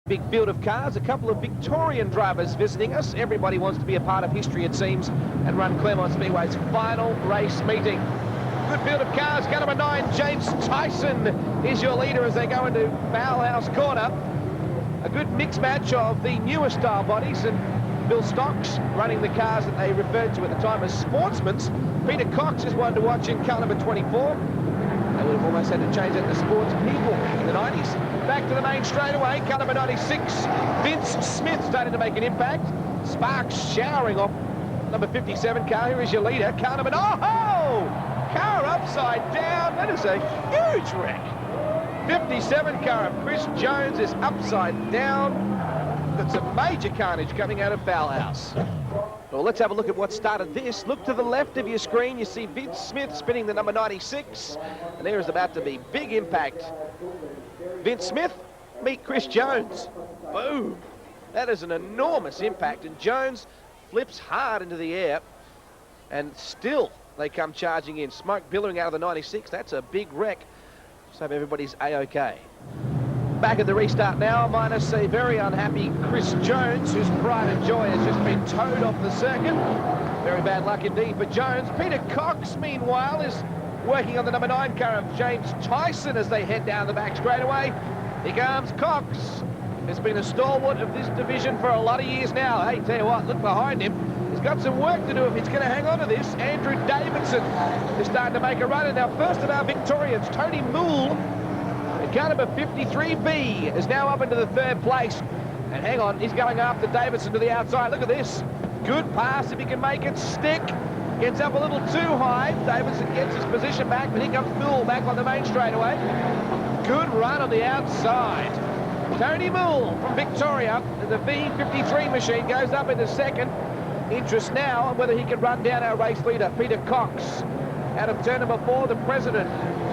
Big field of cars, a couple of Victorian drivers visiting us. Everybody wants to be a part of history, it seems, and run Claremont Speedway's final race meeting. Good field of cars. Car number 9, James Tyson, is your leader as they go into Foulhouse Corner. A good mixed match of the newer style bodies, and Bill Stocks running the cars that they referred to at the time as sportsmen's. Peter Cox is one to watch in car number 24. They would have almost had to change that to sports people in the 90s. Back to the main straightaway, car number 96. Vince Smith starting to make an impact. Sparks showering off number 57 car. Here is your leader, car number... Oh! Car upside down. That is a huge wreck. 57 car of Chris Jones is upside down. That's a major carnage coming out of Foulhouse. Well, let's have a look at what started this. Look to the left of your screen. You see Vince Smith spinning the number 96. And there is about to be big impact. Vince Smith, meet Chris Jones. Boom. That is an enormous impact. And Jones flips hard into the air. And still they come charging in. Smoke billowing out of the 96. That's a big wreck. Just hope everybody's A-OK. Back at the restart now, minus a very unhappy Chris Jones, whose pride and joy has just been towed off the circuit. Very bad luck indeed for Jones. Peter Cox, meanwhile, is working on the number 9 car of James Tyson as they head down the back straightaway. Here comes Cox. Has been a stalwart of this division for a lot of years now. Hey, tell you what, look behind him. He's got some work to do if he's going to hang on to this. Andrew Davidson is starting to make a run. And now first of our Victorians, Tony Moole. Car number 53B is now up into the 3rd place. And hang on, he's going after Davidson to the outside. Look at this. Good pass if he can make it stick. Gets up a little too high. Davidson gets his position back, but here comes Moole back on the main straightaway. Good run on the outside. Tony Moole from Victoria. And the V53 machine goes up into 2nd. Interest now on whether he can run down our race leader, Peter Cox. Out of turn number 4, the president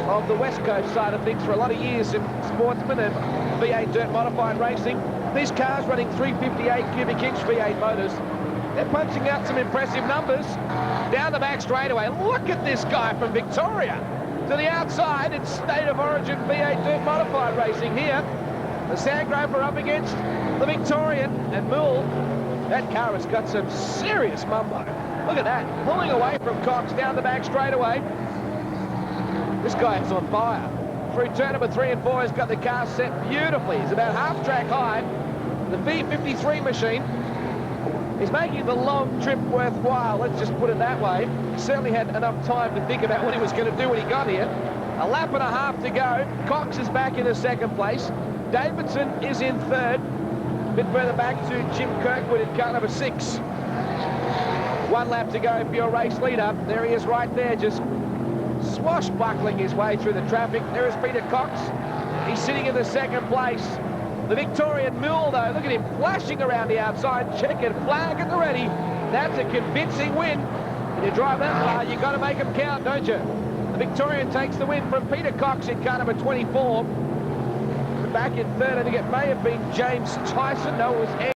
of the West Coast side of things for a lot of years in sportsman and V8 dirt modified racing. These cars running 358 cubic inch V8 motors. They're punching out some impressive numbers. Down the back straightaway. Look at this guy from Victoria. To the outside, it's state of origin V8 dirt modified racing here. The Sandgroper up against the Victorian and Moole. That car has got some serious mumbo. Look at that, pulling away from Cox down the back straightaway. This guy is on fire. Through turn number 3 and 4, he's got the car set beautifully. He's about half track high. The V53 machine is making the long trip worthwhile, let's just put it that way. He certainly had enough time to think about what he was going to do when he got here. A lap and a half to go. Cox is back in the 2nd place. Davidson is in 3rd. A bit further back to Jim Kirkwood in car number 6. 1 lap to go for your race leader. There he is right there, just swashbuckling his way through the traffic. There is Peter Cox. He's sitting in the 2nd place. The Victorian Moole, though, look at him flashing around the outside. Checkered flag at the ready. That's a convincing win. When you drive that far, you've got to make them count, don't you? The Victorian takes the win from Peter Cox in car number 24. Back in 3rd, I think it may have been James Tyson. No, it was